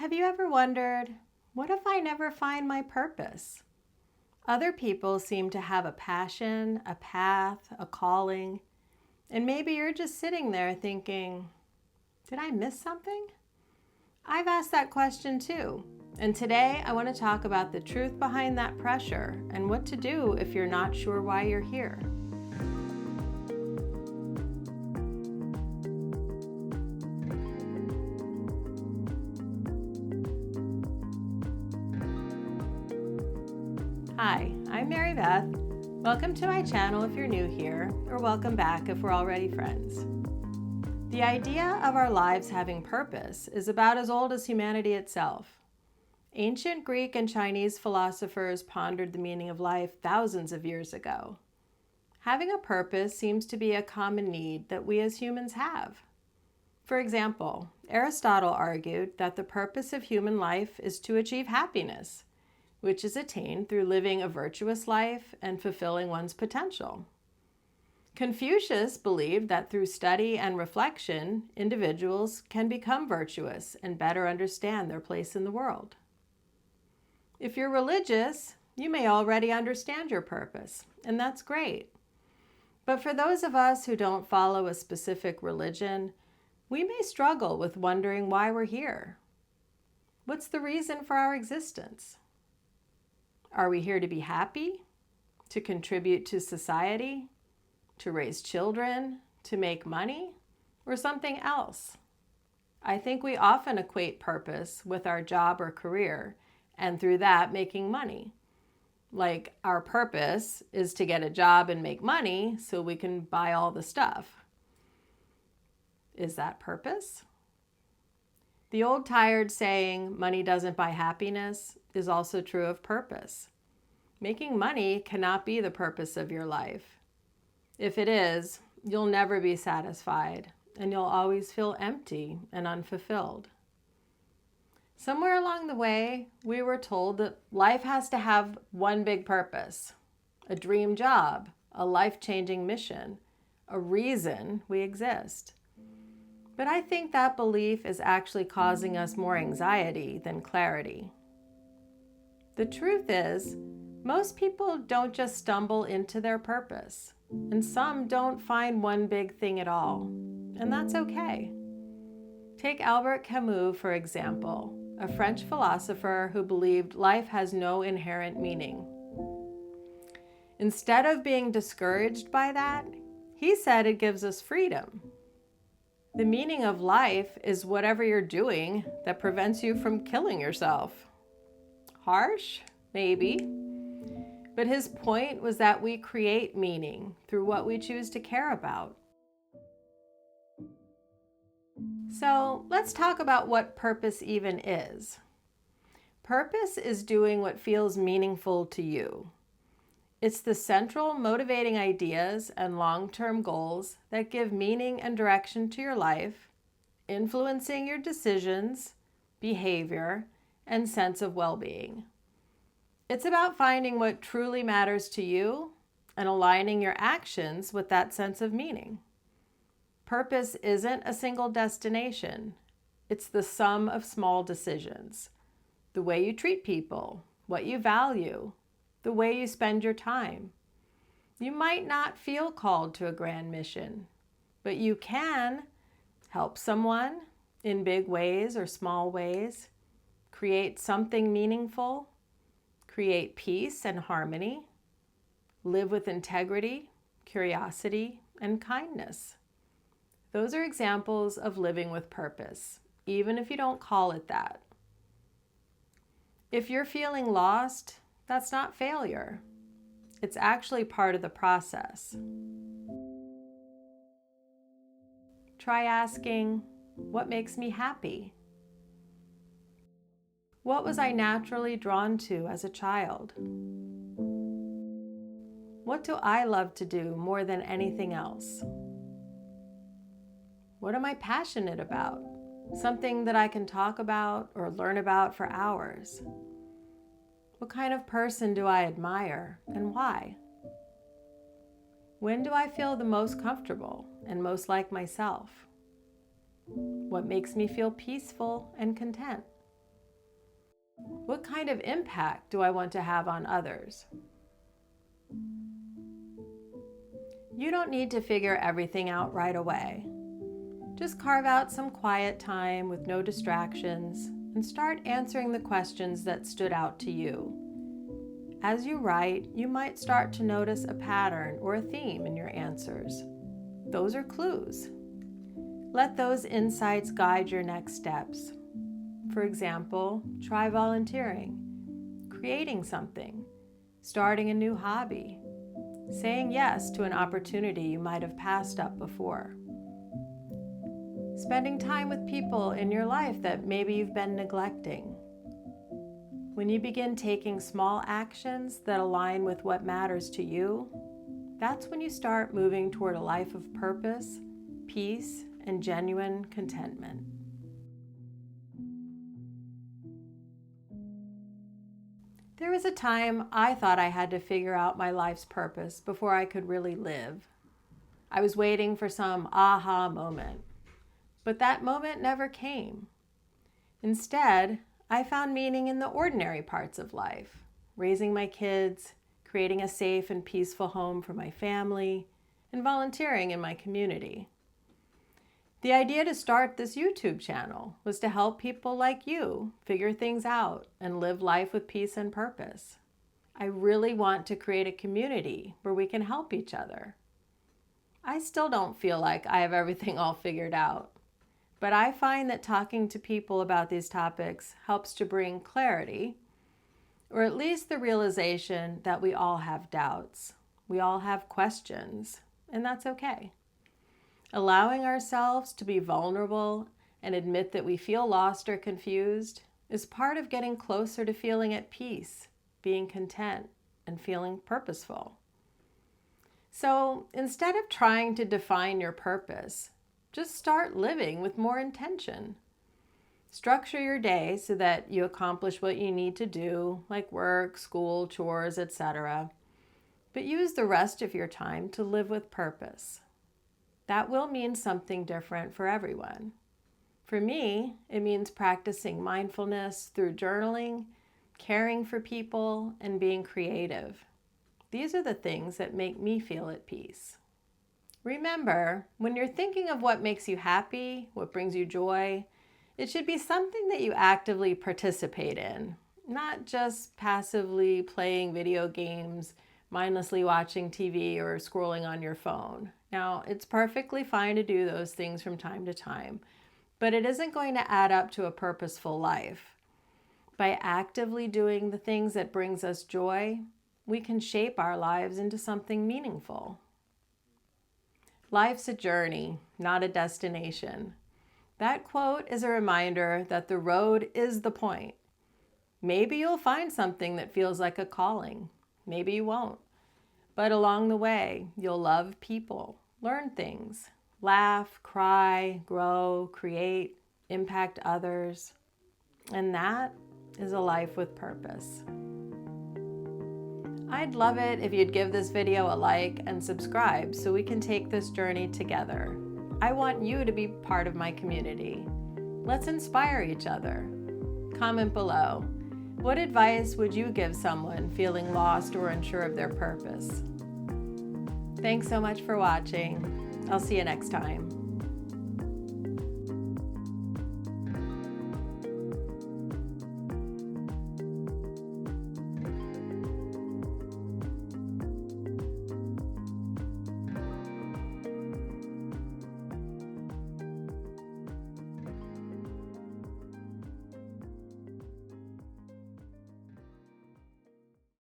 Have you ever wondered, what if I never find my purpose? Other people seem to have a passion, a path, a calling, and maybe you're just sitting there thinking, did I miss something? I've asked that question too, and today I want to talk about the truth behind that pressure and what to do if you're not sure why you're here. Hi, I'm Mary Beth. Welcome to my channel if you're new here, or welcome back if we're already friends. The idea of our lives having purpose is about as old as humanity itself. Ancient Greek and Chinese philosophers pondered the meaning of life thousands of years ago. Having a purpose seems to be a common need that we as humans have. For example, Aristotle argued that the purpose of human life is to achieve happiness, which is attained through living a virtuous life and fulfilling one's potential. Confucius believed that through study and reflection, individuals can become virtuous and better understand their place in the world. If you're religious, you may already understand your purpose, and that's great. But for those of us who don't follow a specific religion, we may struggle with wondering why we're here. What's the reason for our existence? Are we here to be happy, to contribute to society, to raise children, to make money, or something else? I think we often equate purpose with our job or career, and through that, making money. Like our purpose is to get a job and make money so we can buy all the stuff. Is that purpose? The old tired saying, money doesn't buy happiness, is also true of purpose. Making money cannot be the purpose of your life. If it is, you'll never be satisfied, and you'll always feel empty and unfulfilled. Somewhere along the way, we were told that life has to have one big purpose, a dream job, a life-changing mission, a reason we exist. But I think that belief is actually causing us more anxiety than clarity. The truth is, most people don't just stumble into their purpose, and some don't find one big thing at all, and that's okay. Take Albert Camus, for example, a French philosopher who believed life has no inherent meaning. Instead of being discouraged by that, he said it gives us freedom. The meaning of life is whatever you're doing that prevents you from killing yourself. Harsh? Maybe. But his point was that we create meaning through what we choose to care about. So let's talk about what purpose even is. Purpose is doing what feels meaningful to you. It's the central motivating ideas and long-term goals that give meaning and direction to your life, influencing your decisions, behavior, and sense of well-being. It's about finding what truly matters to you and aligning your actions with that sense of meaning. Purpose isn't a single destination. It's the sum of small decisions. The way you treat people, what you value, the way you spend your time. You might not feel called to a grand mission, but you can help someone in big ways or small ways, create something meaningful, create peace and harmony, live with integrity, curiosity, and kindness. Those are examples of living with purpose, even if you don't call it that. If you're feeling lost, that's not failure. It's actually part of the process. Try asking, what makes me happy? What was I naturally drawn to as a child? What do I love to do more than anything else? What am I passionate about? Something that I can talk about or learn about for hours. What kind of person do I admire and why? When do I feel the most comfortable and most like myself? What makes me feel peaceful and content? What kind of impact do I want to have on others? You don't need to figure everything out right away. Just carve out some quiet time with no distractions and start answering the questions that stood out to you. As you write, you might start to notice a pattern or a theme in your answers. Those are clues. Let those insights guide your next steps. For example, try volunteering, creating something, starting a new hobby, saying yes to an opportunity you might have passed up before. Spending time with people in your life that maybe you've been neglecting. When you begin taking small actions that align with what matters to you, that's when you start moving toward a life of purpose, peace, and genuine contentment. There was a time I thought I had to figure out my life's purpose before I could really live. I was waiting for some aha moment, but that moment never came. Instead, I found meaning in the ordinary parts of life, raising my kids, creating a safe and peaceful home for my family, and volunteering in my community. The idea to start this YouTube channel was to help people like you figure things out and live life with peace and purpose. I really want to create a community where we can help each other. I still don't feel like I have everything all figured out, but I find that talking to people about these topics helps to bring clarity, or at least the realization that we all have doubts. We all have questions, and that's okay. Allowing ourselves to be vulnerable and admit that we feel lost or confused is part of getting closer to feeling at peace, being content, and feeling purposeful. So instead of trying to define your purpose, just start living with more intention. Structure your day so that you accomplish what you need to do, like work, school, chores, etc. But use the rest of your time to live with purpose. That will mean something different for everyone. For me, it means practicing mindfulness through journaling, caring for people, and being creative. These are the things that make me feel at peace. Remember, when you're thinking of what makes you happy, what brings you joy, it should be something that you actively participate in, not just passively playing video games, mindlessly watching TV, or scrolling on your phone. Now, it's perfectly fine to do those things from time to time, but it isn't going to add up to a purposeful life. By actively doing the things that brings us joy, we can shape our lives into something meaningful. Life's a journey, not a destination. That quote is a reminder that the road is the point. Maybe you'll find something that feels like a calling. Maybe you won't. But along the way, you'll love people, learn things, laugh, cry, grow, create, impact others. And that is a life with purpose. I'd love it if you'd give this video a like and subscribe so we can take this journey together. I want you to be part of my community. Let's inspire each other. Comment below. What advice would you give someone feeling lost or unsure of their purpose? Thanks so much for watching. I'll see you next time.